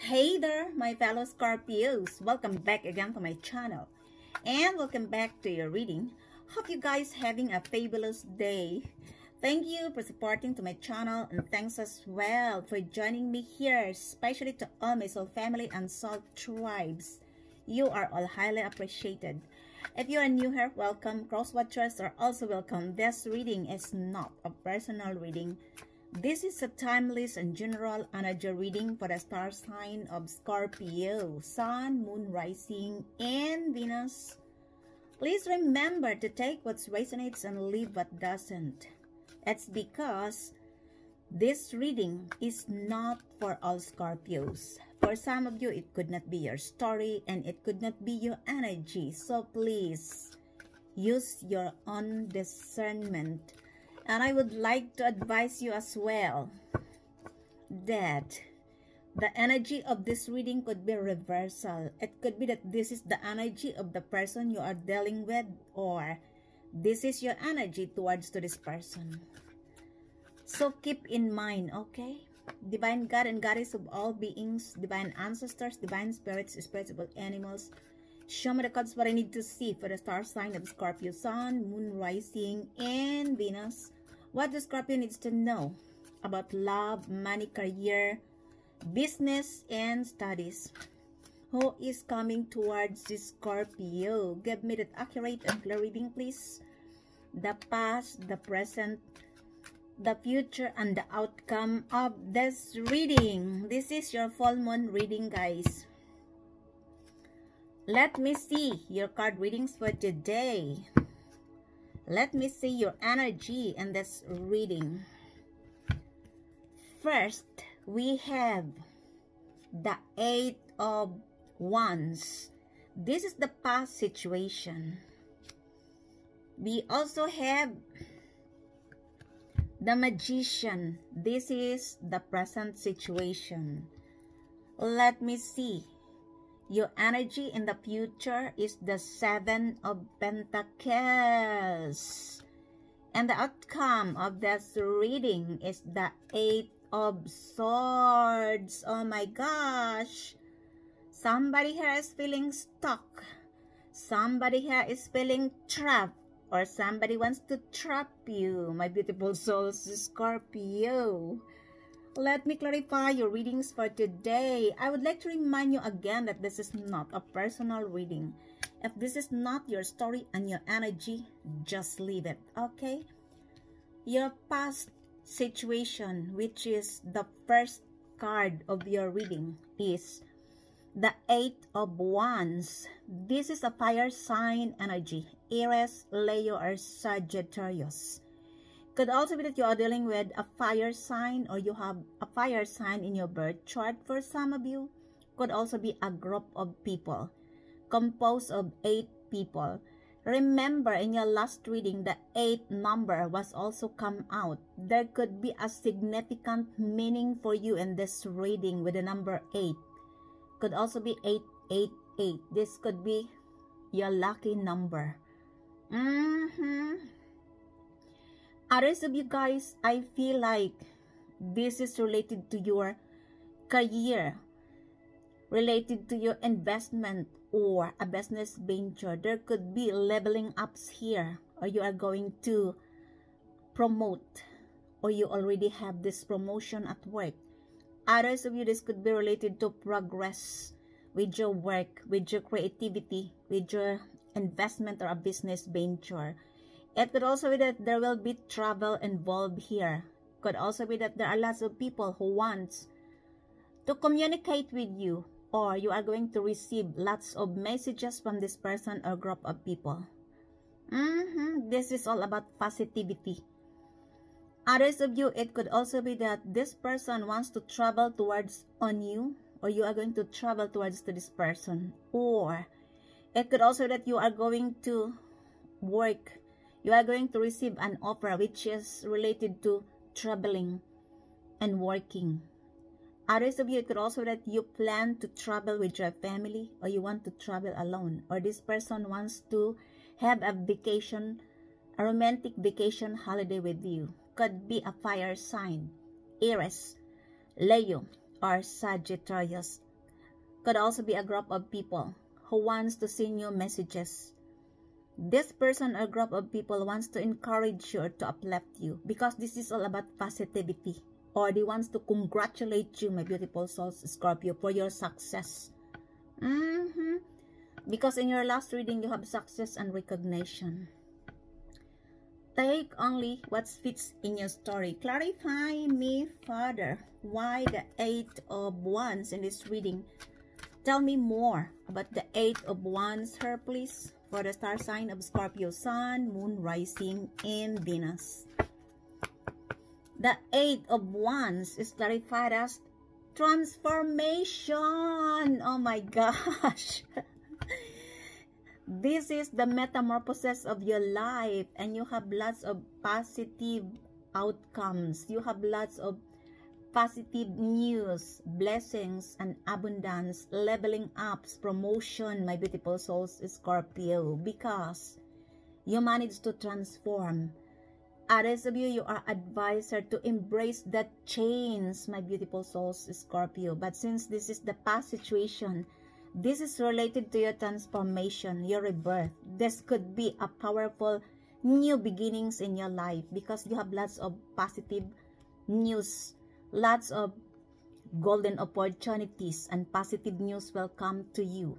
Hey there, my fellow Scorpios. Welcome back again to my channel. And welcome back to your reading. Hope you guys having a fabulous day. Thank you for supporting to my channel, and thanks as well for joining me here, especially to all my soul family and soul tribes. You are all highly appreciated. If you are new here, welcome. Cross watchers are also welcome. This reading is not a personal reading. This is a timeless and general energy reading for the star sign of Scorpio, Sun, Moon, Rising, and Venus. Please remember to take what resonates and leave what doesn't. It's because this reading is not for all Scorpios. For some of you, it could not be your story and it could not be your energy. So please use your own discernment. And I would like to advise you as well that the energy of this reading could be reversal. It could be that this is the energy of the person you are dealing with, or this is your energy towards to this person. So keep in mind, okay? Divine God and Goddess of all beings, divine ancestors, divine spirits, spiritual animals, show me the cards what I need to see for the star sign of Scorpio, Sun, Moon, Rising, and Venus. What the Scorpio needs to know about love, money, career, business, and studies. Who is coming towards this Scorpio? Give me that accurate and clear reading, please. The past, the present, the future, and the outcome of this reading. This is your full moon reading, guys. Let me see your card readings for today. Let me see your energy in this reading. First, we have the Eight of Wands. This is the past situation. We also have the Magician. This is the present situation. Let me see. Your energy in the future is the Seven of Pentacles. And the outcome of this reading is the Eight of Swords. Oh my gosh. Somebody here is feeling stuck. Somebody here is feeling trapped. Or somebody wants to trap you, my beautiful souls, Scorpio. Let me clarify your readings for today. I would like to remind you again that this is not a personal reading. If this is not your story and your energy, just leave it, okay? Your past situation, which is the first card of your reading, is the Eight of Wands. This is a fire sign energy. Aries, Leo, or Sagittarius. Could also be that you are dealing with a fire sign, or you have a fire sign in your birth chart. For some of you, could also be a group of people composed of 8 people. Remember, in your last reading, the 8 number was also come out. There could be a significant meaning for you in this reading with the number 8. Could also be 888. This could be your lucky number. Others of you guys, I feel like this is related to your career, related to your investment or a business venture. There could be leveling ups here, or you are going to promote, or you already have this promotion at work. Others of you, this could be related to progress with your work, with your creativity, with your investment or a business venture. It could also be that there will be travel involved here. Could also be that there are lots of people who want to communicate with you, or you are going to receive lots of messages from this person or group of people. This is all about positivity. Others of you, it could also be that this person wants to travel towards on you, or you are going to travel towards to this person. Or it could also be that you are going to work. You are going to receive an offer which is related to traveling and working. Others of you, it could also be that you plan to travel with your family, or you want to travel alone, or this person wants to have a vacation, a romantic vacation holiday with you. Could be a fire sign, Aries, Leo, or Sagittarius. Could also be a group of people who wants to send you messages. This person or group of people wants to encourage you or to uplift you, because this is all about positivity, or they wants to congratulate you, my beautiful souls, Scorpio, for your success. Because in your last reading, you have success and recognition. Take only what fits in your story. Clarify me, Father, why the 8 of Wands in this reading. Tell me more about the 8 of Wands here, please, for the star sign of Scorpio, Sun, Moon, Rising, and Venus. The 8 of Wands is clarified as transformation. Oh my gosh. This is the metamorphosis of your life, and you have lots of positive outcomes. You have lots of positive news, blessings, and abundance, leveling ups, promotion, my beautiful souls, Scorpio, because you managed to transform. Others of you, you are advised to embrace that change, my beautiful souls, Scorpio. But since this is the past situation, this is related to your transformation, your rebirth. This could be a powerful new beginnings in your life, because you have lots of positive news, lots of golden opportunities, and positive news will come to you.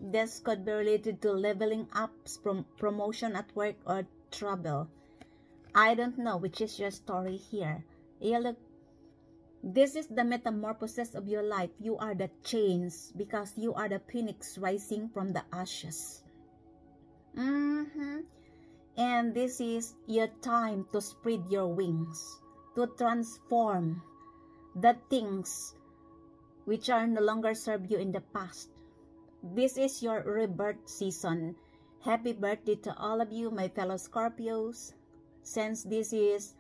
This could be related to leveling up, promotion at work, or trouble. I don't know which is your story here. Look, this is the metamorphosis of your life. You are the change, because you are the phoenix rising from the ashes. And this is your time to spread your wings, to transform the things which are no longer serve you in the past. This is your rebirth season. Happy birthday to all of you, my fellow Scorpios. Since this is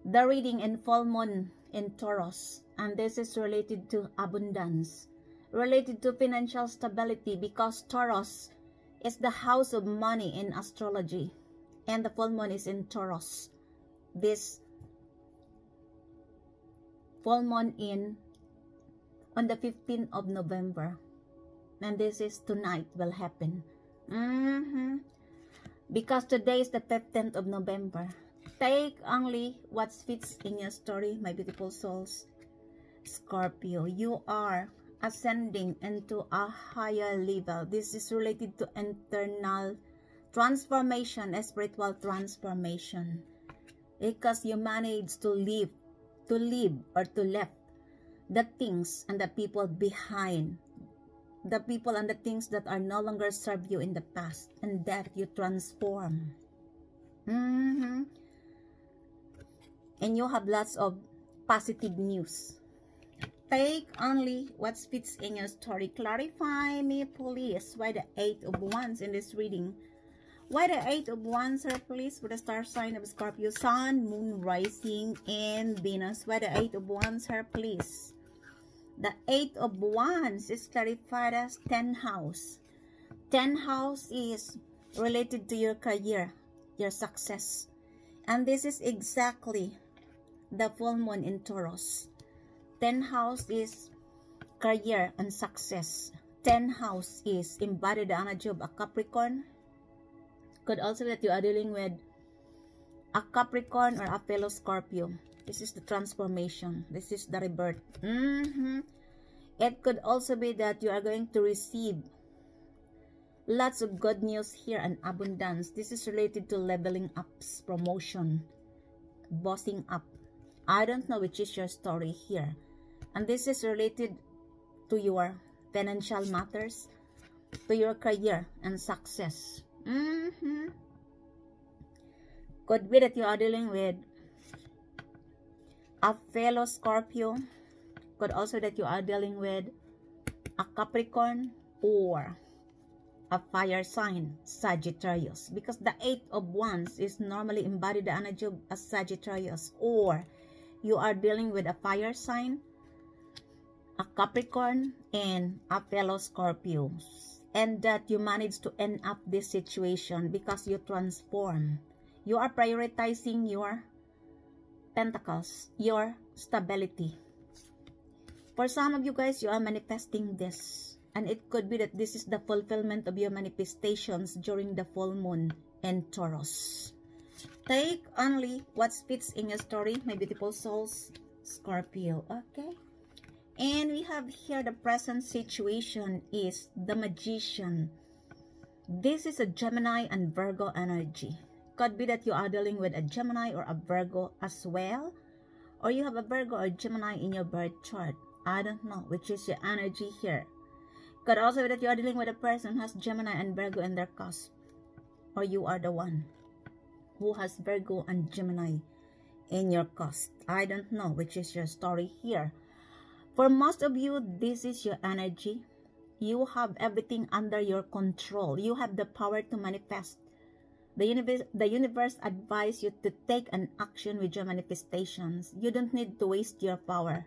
the reading in full moon in Taurus, and this is related to abundance, related to financial stability, because Taurus is the house of money in astrology, and the full moon is in Taurus. This full moon on the 15th of November, and this is tonight will happen. Because today is the 15th of November. Take only what fits in your story, my beautiful souls, Scorpio. You are ascending into a higher level. This is related to internal transformation, a spiritual transformation, because you managed to leave or to left the things and the people behind, the people and the things that are no longer serve you in the past, and that you transform. And you have lots of positive news. Take only what fits in your story. Clarify me, please, why the 8 of Wands in this reading. Why the 8 of Wands here, please, for the star sign of Scorpio, Sun, Moon, Rising, and Venus. Why the 8 of Wands here, please? The 8 of Wands is clarified as 10th house. 10th house is related to your career, your success. And this is exactly the full moon in Taurus. 10th house is career and success. 10th house is embodied energy of a Capricorn. Could also be that you are dealing with a Capricorn or a fellow Scorpio. This is the transformation. This is the rebirth. It could also be that you are going to receive lots of good news here and abundance. This is related to leveling ups, promotion, bossing up. I don't know which is your story here. And this is related to your financial matters, to your career and success. Could be that you are dealing with a fellow Scorpio. Could also that you are dealing with a Capricorn or a fire sign, Sagittarius, because the 8 of Wands is normally embodied the energy of a Sagittarius, or you are dealing with a fire sign, a Capricorn, and a fellow Scorpio, and that you manage to end up this situation because you transform. You are prioritizing your pentacles, your stability. For some of you guys, you are manifesting this. And it could be that this is the fulfillment of your manifestations during the full moon in Taurus. Take only what fits in your story, my beautiful souls, Scorpio. Okay? And we have here the present situation is the Magician. This is a Gemini and Virgo energy. Could be that you are dealing with a Gemini or a Virgo as well. Or you have a Virgo or Gemini in your birth chart. I don't know which is your energy here. Could also be that you are dealing with a person who has Gemini and Virgo in their cusp. Or you are the one who has Virgo and Gemini in your cusp. I don't know which is your story here. For most of you, this is your energy. You have everything under your control. You have the power to manifest. The universe advises you to take an action with your manifestations. You don't need to waste your power.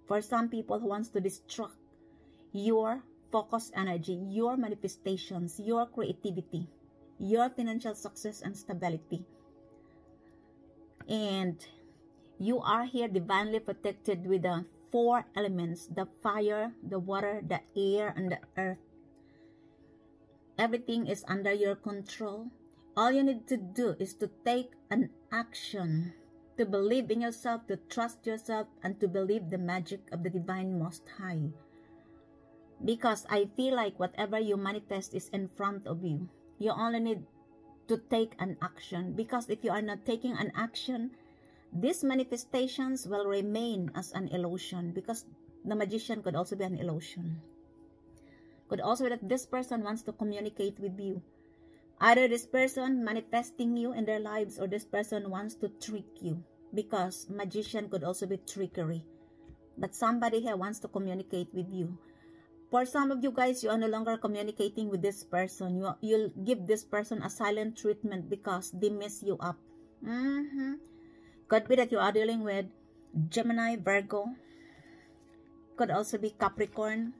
For some people who wants to distract your focus energy, your manifestations, your creativity, your financial success and stability. And you are here divinely protected with the 4 elements, the fire, the water, the air, and the earth. Everything is under your control. All you need to do is to take an action, to believe in yourself, to trust yourself, and to believe the magic of the Divine Most High. Because I feel like whatever you manifest is in front of you. You only need to take an action. Because if you are not taking an action, these manifestations will remain as an illusion, because the Magician could also be an illusion. Could also be that this person wants to communicate with you. Either this person manifesting you in their lives, or this person wants to trick you, because Magician could also be trickery. But somebody here wants to communicate with you. For some of you guys, you are no longer communicating with this person. You'll give this person a silent treatment because they mess you up. Could be that you are dealing with Gemini, Virgo. Could also be Capricorn,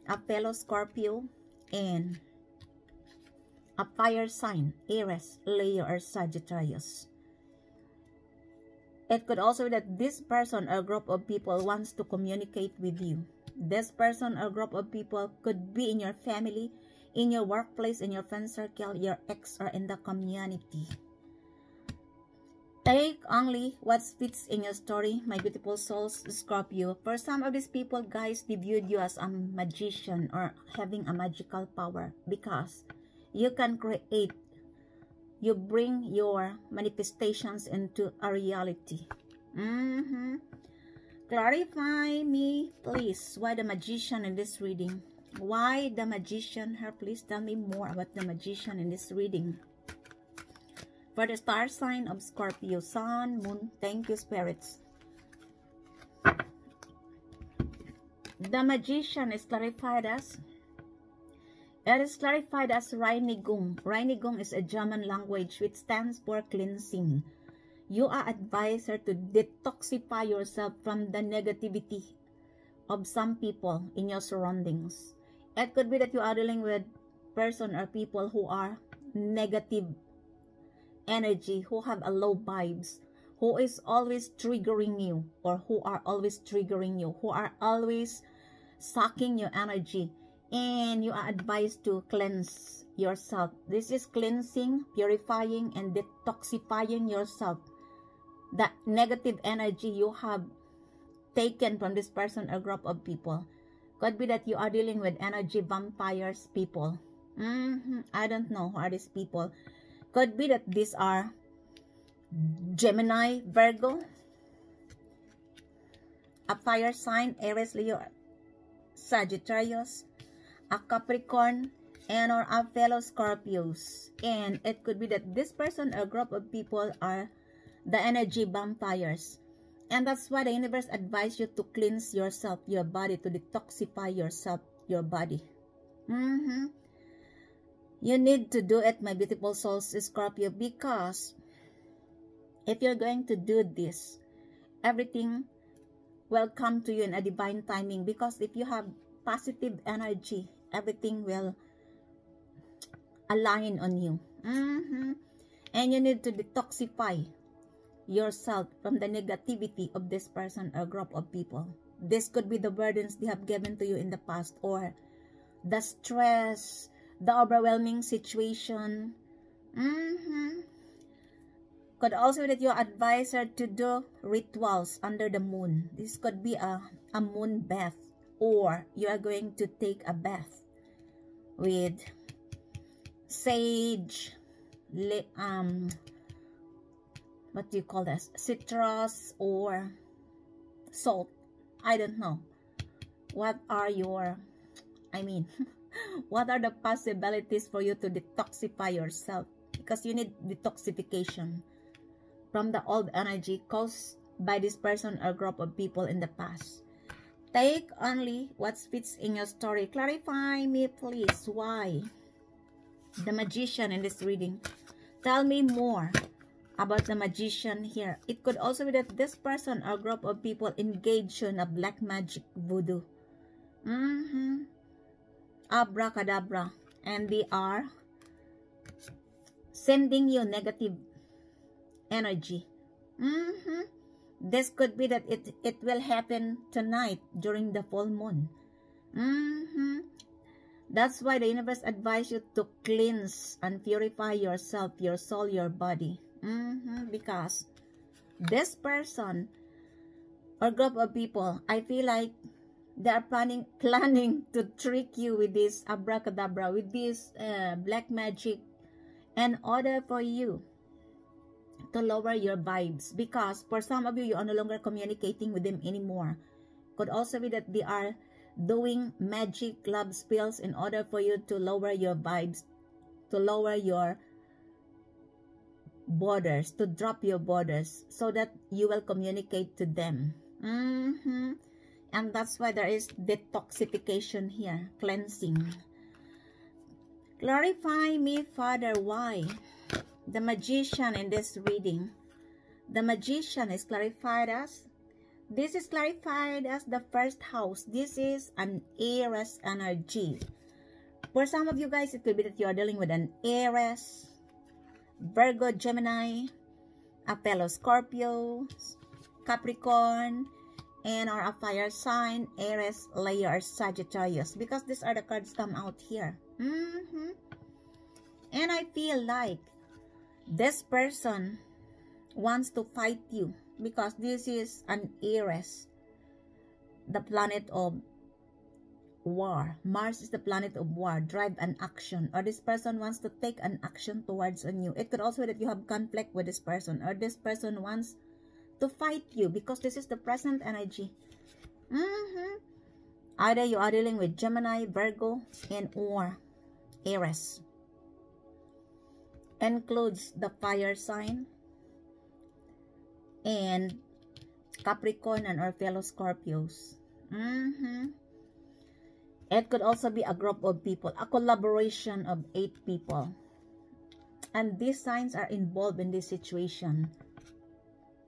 a fellow Scorpio, and a fire sign, Aries, Leo, or Sagittarius. It could also be that this person or group of people wants to communicate with you. This person or group of people could be in your family, in your workplace, in your friend circle, your ex, or in the community. Take only what fits in your story, my beautiful souls, Scorpio. For some of these people, guys, they viewed you as a magician or having a magical power, because you can create, you bring your manifestations into a reality. Clarify me, please, why the Magician in this reading? Why the Magician here? Please tell me more about the Magician in this reading. For the star sign of Scorpio, Sun, Moon, thank you, spirits. The Magician is clarified as, it is clarified as Reinigung. Reinigung is a German language which stands for cleansing. You are advised to detoxify yourself from the negativity of some people in your surroundings. It could be that you are dealing with person or people who are negative energy, who have a low vibes, who is always triggering you, or who are always triggering you, who are always sucking your energy, and you are advised to cleanse yourself. This is cleansing, purifying, and detoxifying yourself. That negative energy you have taken from this person or group of people. Could be that you are dealing with energy vampires people. I don't know who are these people. Could be that these are Gemini, Virgo, a fire sign, Aries, Leo, Sagittarius, a Capricorn, and or a fellow Scorpios. And it could be that this person or group of people are the energy vampires. And that's why the universe advises you to cleanse yourself, your body, to detoxify yourself, your body. You need to do it, my beautiful souls, Scorpio, because if you're going to do this, everything will come to you in a divine timing. Because if you have positive energy, everything will align on you. And you need to detoxify yourself from the negativity of this person or group of people. This could be the burdens they have given to you in the past, or the stress, the overwhelming situation. Could also be that your advisor to do rituals under the moon. This could be a moon bath, or you are going to take a bath with sage, what do you call this? Citrus or salt. I don't know. What are your, what are the possibilities for you to detoxify yourself? Because you need detoxification from the old energy caused by this person or group of people in the past. Take only what fits in your story. Clarify me, please. Why? The Magician in this reading. Tell me more about the Magician here. It could also be that this person or group of people engage in a black magic voodoo. Abracadabra. And they are sending you negative energy. This could be that it will happen tonight during the full moon. That's why the universe advises you to cleanse and purify yourself, your soul, your body. Because this person or group of people, I feel like they are planning to trick you with this abracadabra, with this black magic, in order for you to lower your vibes. Because for some of you, you are no longer communicating with them anymore. Could also be that they are doing magic love spells in order for you to lower your vibes, to lower your borders, to drop your borders, so that you will communicate to them. And that's why there is detoxification here, cleansing. Clarify me, Father, why? The Magician in this reading. The Magician is clarified as, this is clarified as the first house. This is an Aries energy. For some of you guys, it could be that you are dealing with an Aries, Virgo, Gemini, a fellow Scorpio, Capricorn, and or a fire sign, Aries, Leo, or Sagittarius. Because these are the cards come out here. And I feel like this person wants to fight you, because this is an Aries, the planet of war. Mars is the planet of war, drive and action. Or this person wants to take an action towards on you. It could also be that you have conflict with this person, or this person wants to fight you, because this is the present energy. Either you are dealing with Gemini, Virgo, and or Aries. Includes the fire sign and Capricorn and or fellow Scorpios. It could also be a group of people, a collaboration of 8 people. And these signs are involved in this situation.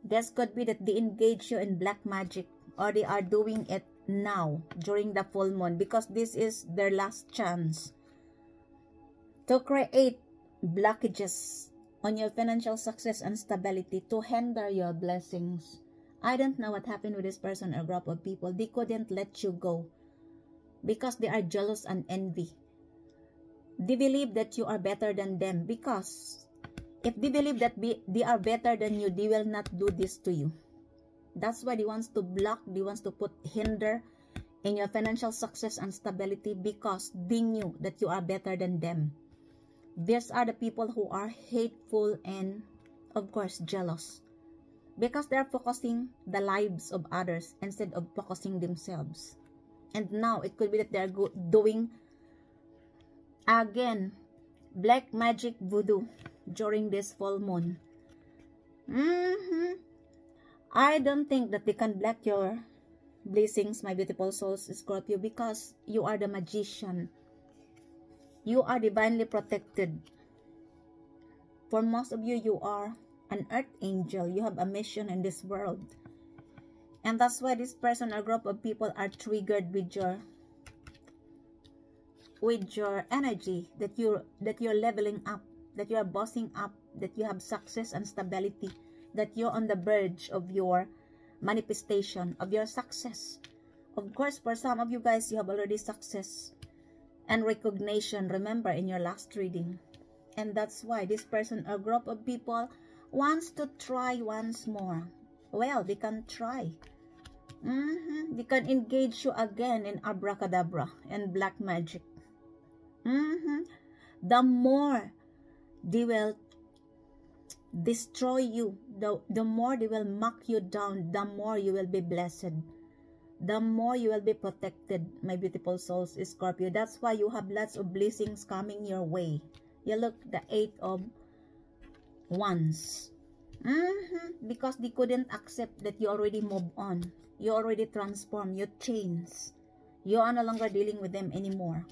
This could be that they engage you in black magic, or they are doing it now during the full moon, because this is their last chance to create blockages on your financial success and stability, to hinder your blessings. I don't know what happened with this person or group of people. They couldn't let you go because they are jealous and envy. They believe that you are better than them, because if they believe that they are better than you, they will not do this to you. That's why they wants to block, they wants to put hinder in your financial success and stability, because they knew that you are better than them. These are the people who are hateful and, of course, jealous, because they are focusing the lives of others instead of focusing themselves. And now it could be that they are doing again black magic voodoo during this full moon. I don't think that they can block your blessings, my beautiful souls, Scorpio, because you are the Magician. You are divinely protected. For most of you, you are an earth angel. You have a mission in this world. And that's why this person or group of people are triggered with your energy, that you're leveling up, that you are bossing up, that you have success and stability, that you're on the verge of your manifestation, of your success. Of course, for some of you guys, you have already success and recognition, remember, in your last reading. And that's why this person or group of people wants to try once more. Well, they can try. They can engage you again in abracadabra and black magic. The more they will destroy you, the more they will knock you down, the more you will be blessed, the more you will be protected, my beautiful souls, Scorpio. That's why you have lots of blessings coming your way. You look, the 8 of Wands. Because they couldn't accept that you already moved on, you already transformed, you changed, you are no longer dealing with them anymore.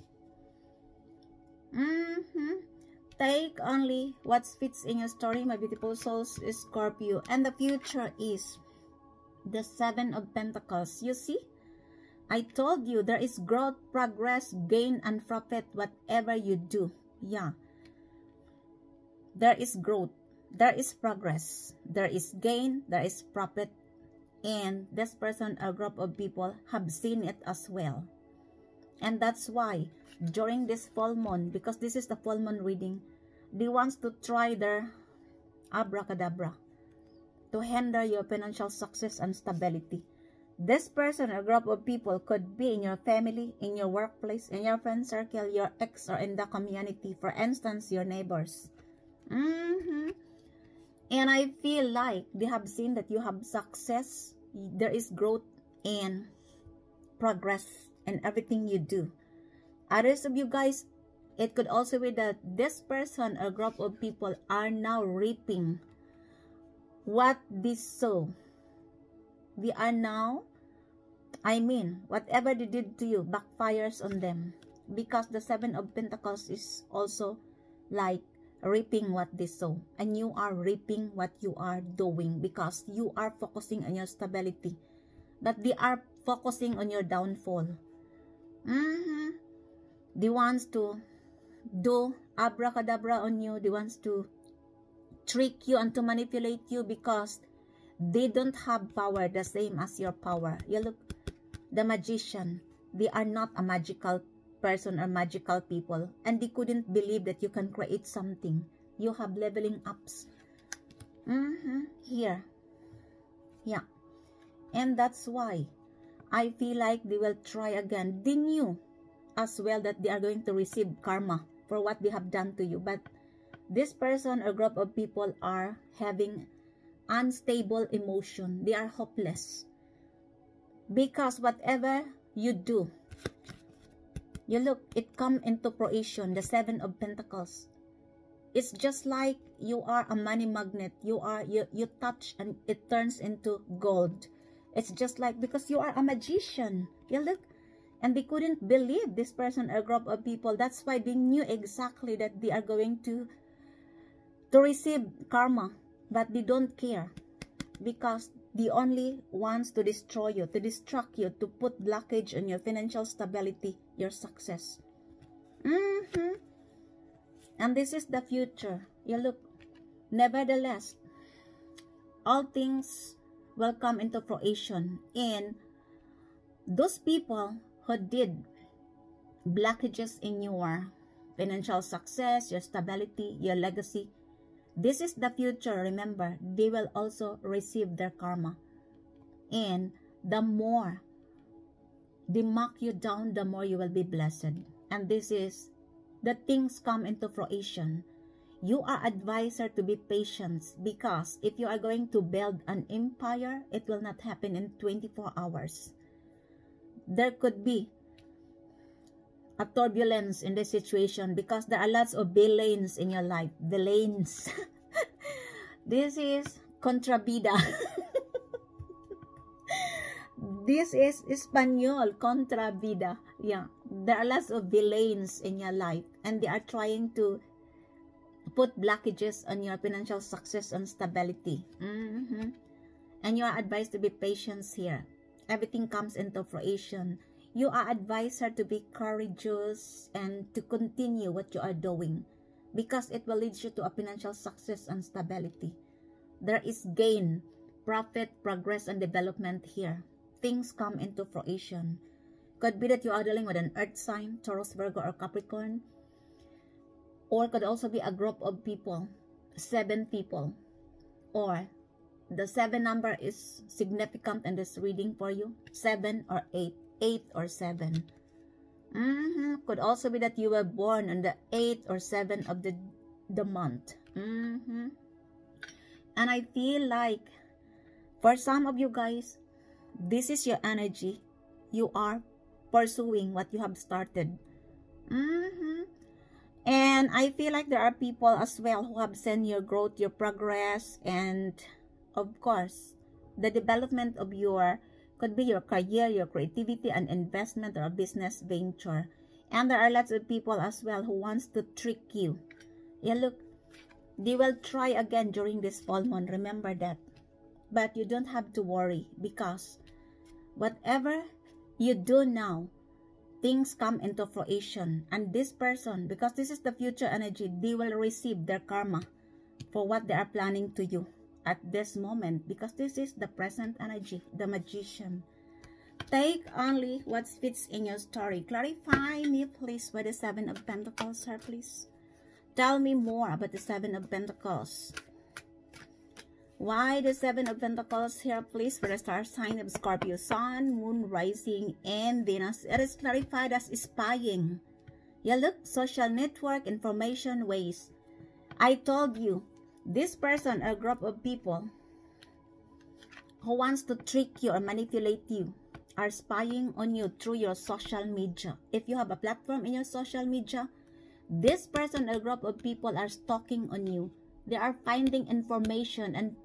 Take only what fits in your story, my beautiful souls, Scorpio. And the future is the 7 of Pentacles. You see, I told you there is growth, progress, gain, and profit, whatever you do. Yeah, there is growth, there is progress, there is gain, there is profit. And this person or group of people have seen it as well. And that's why during this full moon, because this is the full moon reading, they want to try their abracadabra to hinder your financial success and stability. This person or group of people could be in your family, in your workplace, in your friend circle, your ex, or in the community. For instance, your neighbors. And I feel like they have seen that you have success, there is growth and progress in everything you do. Others of you guys, it could also be that this person or group of people are now reaping what they sow. They are now, whatever they did to you backfires on them. Because the 7 of Pentacles is also like reaping what they sow. And you are reaping what you are doing because you are focusing on your stability. But they are focusing on your downfall. They want to do abracadabra on you. They want to trick you and to manipulate you because they don't have power the same as your power. You look, the magician, they are not a magical person or magical people, and they couldn't believe that you can create something. You have leveling ups here. Yeah, and that's why I feel like they will try again. They knew as well that they are going to receive karma for what they have done to you, but this person or group of people are having unstable emotion. They are hopeless because whatever you do, you look, it come into fruition. The 7 of Pentacles. It's just like you are a money magnet. You touch and it turns into gold. It's just like, because you are a magician. You look, and they couldn't believe this person or group of people. That's why they knew exactly that they are going to receive karma, but they don't care because they only wants to destroy you, to distract you, to put blockage on your financial stability, your success. And this is the future. You look, nevertheless, all things will come into fruition. And those people who did blockages in your financial success, your stability, your legacy, this is the future. Remember, they will also receive their karma. And the more they mark you down, the more you will be blessed. And this is the things come into fruition. You are advised to be patient, because if you are going to build an empire, it will not happen in 24 hours. There could be a turbulence in this situation because there are lots of villains in your life. Villains. This is contravida. This is Espanol, contravida. Yeah, there are lots of villains in your life, and they are trying to put blockages on your financial success and stability. And you are advised to be patient here. Everything comes into fruition. You are advised to be courageous and to continue what you are doing, because it will lead you to a financial success and stability. There is gain, profit, progress, and development here. Things come into fruition. Could be that you are dealing with an earth sign, Taurus, Virgo, or Capricorn. Or could also be a group of people, 7 people. Or the 7 number is significant in this reading for you. 7 or 8. 8 or 7. Could also be that you were born on the 8 or 7 of the month. And I feel like for some of you guys, this is your energy. You are pursuing what you have started. And I feel like there are people as well who have seen your growth, your progress, and of course, the development of your, could be your career, your creativity, and investment, or a business venture. And there are lots of people as well who wants to trick you. Yeah, look, they will try again during this full moon. Remember that. But you don't have to worry, because whatever you do now, things come into fruition. And this person, because this is the future energy, they will receive their karma for what they are planning to you at this moment, because this is the present energy, the Magician. Take only what fits in your story. Clarify me, please, with the 7 of Pentacles, sir, please. Tell me more about the 7 of Pentacles. Why the 7 of Pentacles here, please, for the star sign of Scorpio, Sun, Moon, Rising, and Venus? It is clarified as spying. Yeah, look, social network, information, ways. I told you, this person, a group of people who wants to trick you or manipulate you, are spying on you through your social media. If you have a platform in your social media, this person, a group of people, are stalking on you. They are finding information and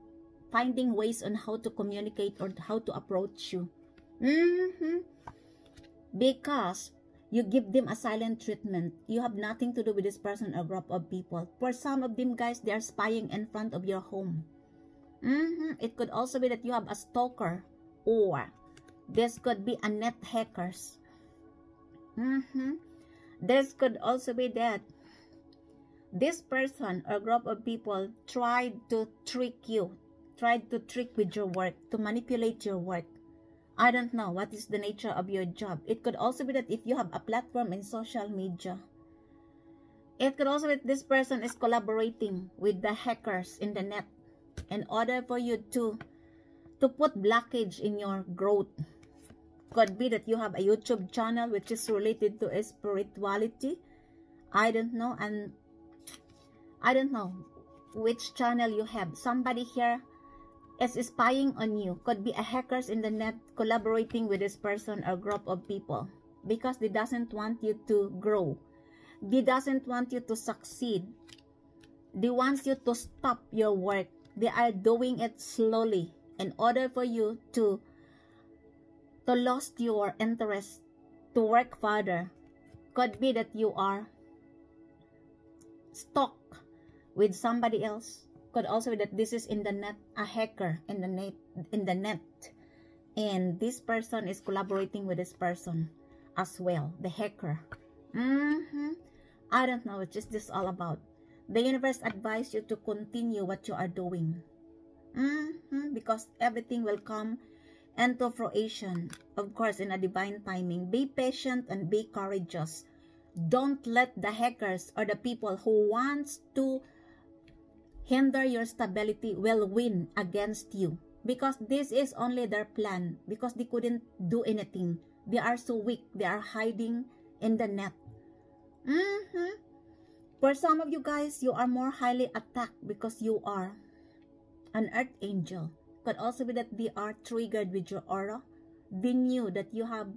finding ways on how to communicate or how to approach you. Because you give them a silent treatment. You have nothing to do with this person or group of people. For some of them, guys, they are spying in front of your home. It could also be that you have a stalker, or this could be a net hackers. This could also be that this person or group of people tried to trick you, tried to trick with your work, to manipulate your work. I don't know what is the nature of your job. It could also be that if you have a platform in social media, it could also be that this person is collaborating with the hackers in the net in order for you to put blockage in your growth. Could be that you have a YouTube channel which is related to spirituality. I don't know, and I don't know which channel you have. Somebody here is spying on you. Could be a hackers in the net collaborating with this person or group of people, because they doesn't want you to grow. They doesn't want you to succeed. They want you to stop your work. They are doing it slowly in order for you to lose your interest to work further. Could be that you are stuck with somebody else. Could also be that this is in the net, a hacker in the net, and this person is collaborating with this person as well, the hacker. I don't know, it's just this all about. The universe advises you to continue what you are doing, because everything will come into fruition, of course, in a divine timing. Be patient and be courageous. Don't let the hackers or the people who wants to hinder your stability will win against you, because this is only their plan, because they couldn't do anything. They are so weak. They are hiding in the net. For some of you guys, you are more highly attacked because you are an earth angel. Could also be that they are triggered with your aura. They knew that you have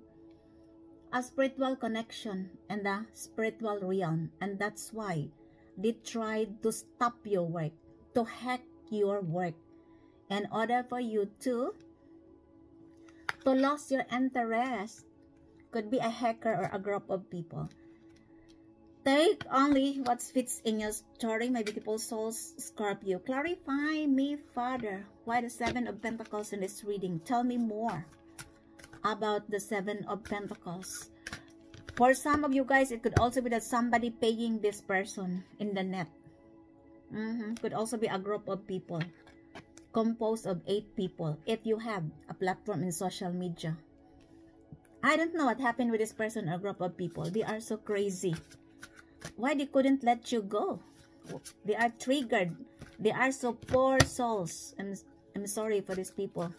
a spiritual connection in the spiritual realm, and that's why they tried to stop your work, to hack your work, in order for you to lose your interest. Could be a hacker or a group of people. Take only what fits in your story, my beautiful souls, Scorpio. Clarify me, Father, why the 7 of Pentacles in this reading. Tell me more about the 7 of Pentacles. For some of you guys, it could also be that somebody paying this person in the net. Could also be a group of people. composed of 8 people if you have a platform in social media. I don't know what happened with this person or group of people. They are so crazy. Why they couldn't let you go? They are triggered. They are so poor souls. I'm sorry for these people.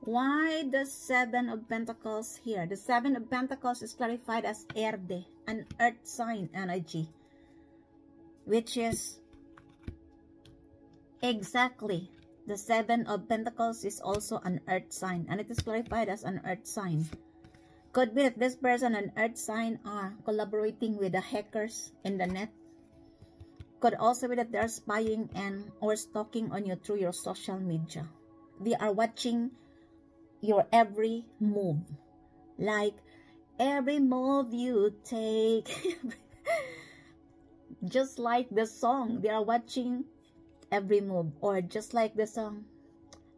Why the 7 of Pentacles here? The 7 of Pentacles is clarified as Erde, an earth sign energy, which is exactly the 7 of Pentacles is also an earth sign, and it is clarified as an earth sign. Could be that this person and earth sign are collaborating with the hackers in the net. Could also be that they are spying and or stalking on you through your social media. They are watching your every move, like every move you take. Just like the song, they are watching every move. Or just like the song,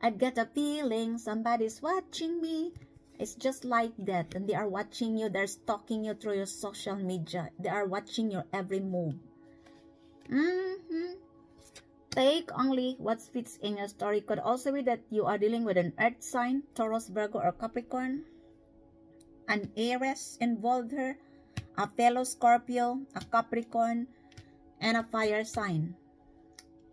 I get a feeling somebody's watching me. It's just like that. And they are watching you. They're stalking you through your social media. They are watching your every move. Take only what fits in your story. Could also be that you are dealing with an earth sign, Taurus, Virgo, or Capricorn. An Aries involved here, a fellow Scorpio, a Capricorn, and a fire sign.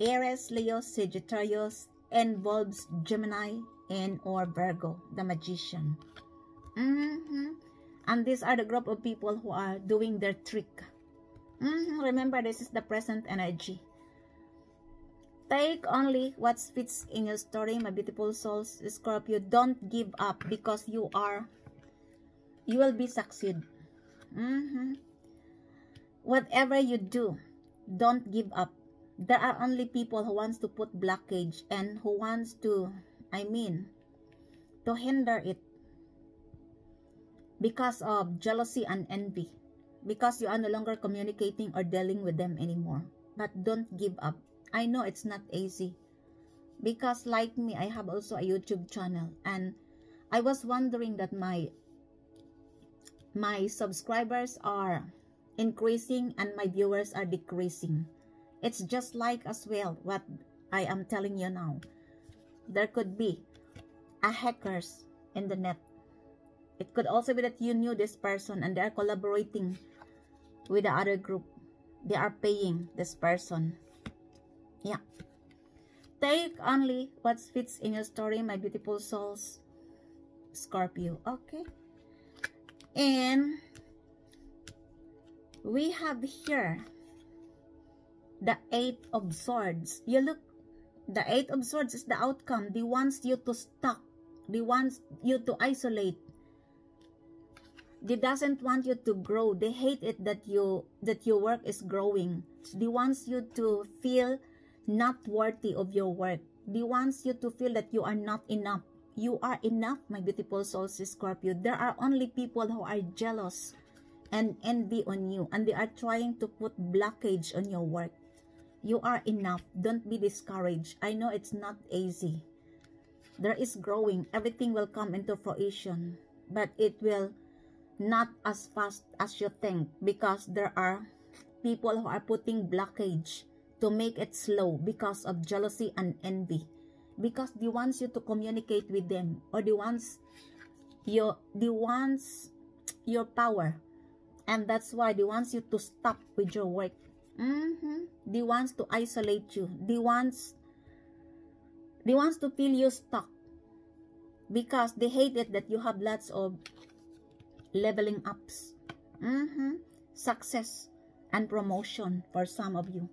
Aries, Leo, Sagittarius involves Gemini and or Virgo, the magician. And these are the group of people who are doing their trick. Remember, this is the present energy. Take only what fits in your story, my beautiful souls. Scorpio, don't give up, because you will be succeed. Whatever you do, don't give up. There are only people who wants to put blockage and who wants to, to hinder it because of jealousy and envy, because you are no longer communicating or dealing with them anymore. But don't give up. I know it's not easy, because like me, I have also a YouTube channel, and I was wondering that my subscribers are increasing and my viewers are decreasing. It's just like as well what I am telling you now. There could be a hackers in the net. It could also be that you knew this person and they are collaborating with the other group. They are paying this person. Yeah. Take only what fits in your story, my beautiful souls, Scorpio. Okay. And we have here the 8 of Swords. You look, the 8 of Swords is the outcome. They want you to stuck. They want you to isolate. They doesn't want you to grow. They hate it that your work is growing. They want you to feel not worthy of your work. They want you to feel that you are not enough. You are enough, my beautiful souls, Scorpio. There are only people who are jealous and envy on you, and they are trying to put blockage on your work. You are enough. Don't be discouraged. I know it's not easy. There is growing. Everything will come into fruition, but it will not as fast as you think, because there are people who are putting blockage to make it slow because of jealousy and envy, because they want you to communicate with them, or they want your power, and that's why they want you to stop with your work. They want to isolate you. They want to feel you stuck, because they hate it that you have lots of leveling ups, success and promotion for some of you.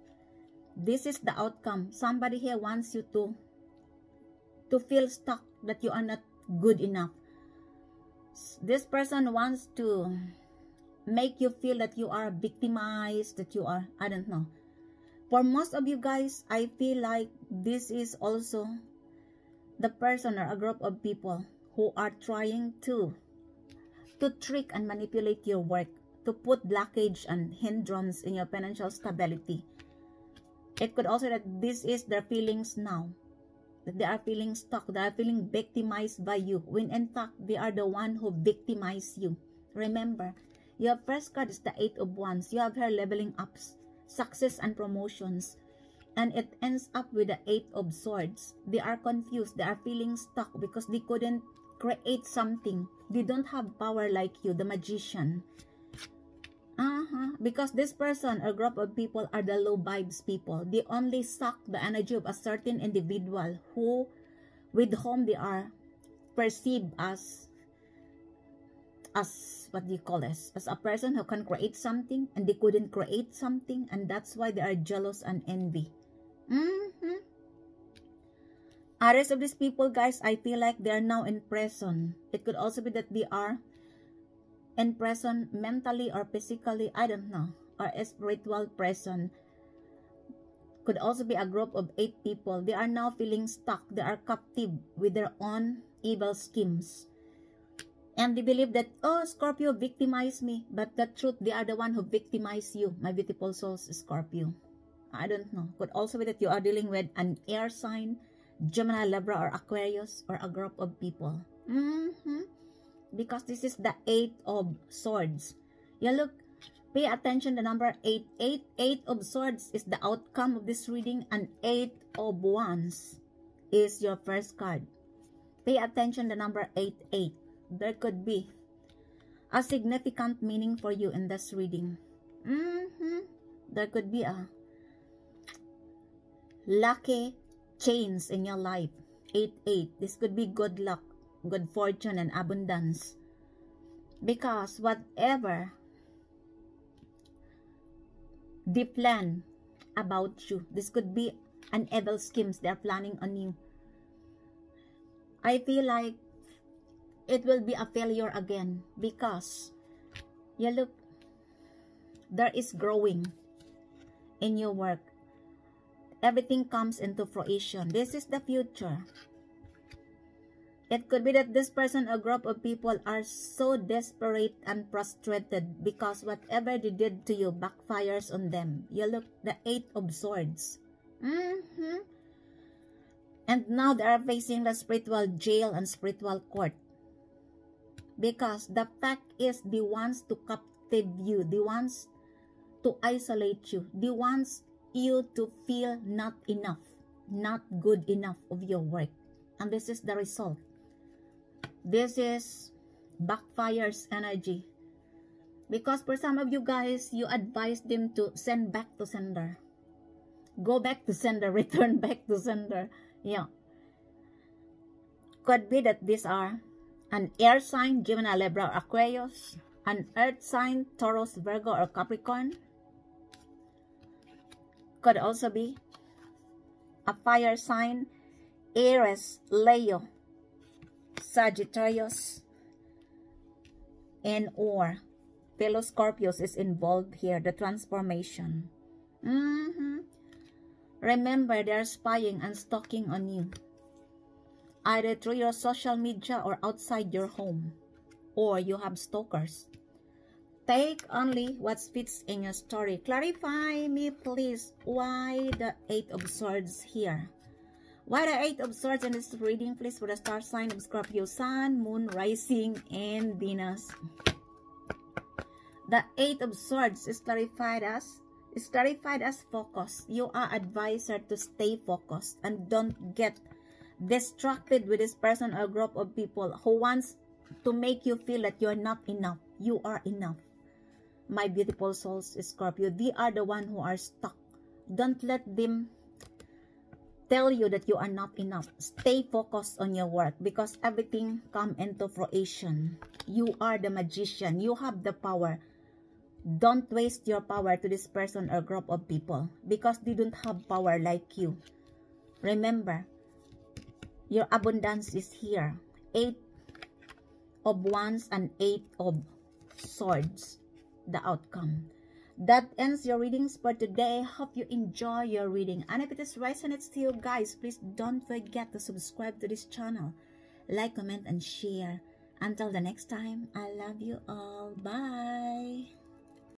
This is the outcome. Somebody here wants you to feel stuck, that you are not good enough. This person wants to make you feel that you are victimized, that you are, I don't know. For most of you guys, I feel like this is also the person or a group of people who are trying to trick and manipulate your work, to put blockage and hindrance in your financial stability. It could also that this is their feelings now, that they are feeling stuck, they are feeling victimized by you, when in fact they are the one who victimized you. Remember, your first card is the 8 of Wands. You have her leveling ups, success and promotions, And it ends up with the 8 of Swords. They are confused. They are feeling stuck because they couldn't create something. They don't have power like you, the Magician. Because this person or group of people are the low vibes people. They only suck the energy of a certain individual with whom they are perceived as what do you call this? As a person who can create something and they couldn't create something, and that's why they are jealous and envy. Rest of these people, guys, I feel like they are now in prison. It could also be that they are in prison mentally or physically, I don't know, or a spiritual prison. Could also be a group of 8 people. They are now feeling stuck. They are captive with their own evil schemes. And they believe that, oh, Scorpio victimized me. But the truth, they are the one who victimized you, my beautiful souls, Scorpio. I don't know. Could also be that you are dealing with an air sign, Gemini, Libra, or Aquarius, or a group of people. Because this is the 8 of Swords. Yeah, look, pay attention, the number 8. 8 of Swords is the outcome of this reading, and 8 of Wands is your first card. Pay attention, the number 8. There could be a significant meaning for you in this reading. There could be a lucky change in your life. 8. This could be good luck, good fortune, and abundance. Because whatever they plan about you, this could be an evil schemes they are planning on you. I feel like it will be a failure again, because you look, there is growing in your work. Everything comes into fruition. This is the future. It could be that this person or group of people are so desperate and frustrated because whatever they did to you backfires on them. You look, the 8 of Swords. And now they are facing the spiritual jail and spiritual court. Because the fact is, they want to captive you. They want to isolate you. They want you to feel not enough, not good enough of your work. And this is the result. This is backfires energy. Because for some of you guys, you advise them to send back to sender. Go back to sender, return back to sender. Yeah. Could be that these are an air sign, Gemini, Libra, or Aquarius. An earth sign, Taurus, Virgo, or Capricorn. Could also be a fire sign, Aries, Leo, Sagittarius, and or fellow Scorpios is involved here, the transformation. Remember, they are spying and stalking on you, either through your social media or outside your home, or you have stalkers. Take only what fits in your story. Clarify me, please, why the 8 of Swords here? Why the 8 of Swords in this reading, please, for the star sign of Scorpio, Sun, Moon, Rising, and Venus. The 8 of Swords is clarified as focus. You are advised to stay focused and don't get distracted with this person or group of people who wants to make you feel that you're not enough. You are enough. My beautiful souls, Scorpio, they are the one who are stuck. Don't let them tell you that you are not enough. Stay focused on your work, because everything come into fruition. You are the magician. You have the power. Don't waste your power to this person or group of people, because they don't have power like you. Remember, your abundance is here. 8 of Wands and 8 of Swords, the outcome. That ends your readings for today. Hope you enjoy your reading. And if it is resonates to you guys, please don't forget to subscribe to this channel. Like, comment, and share. Until the next time, I love you all. Bye.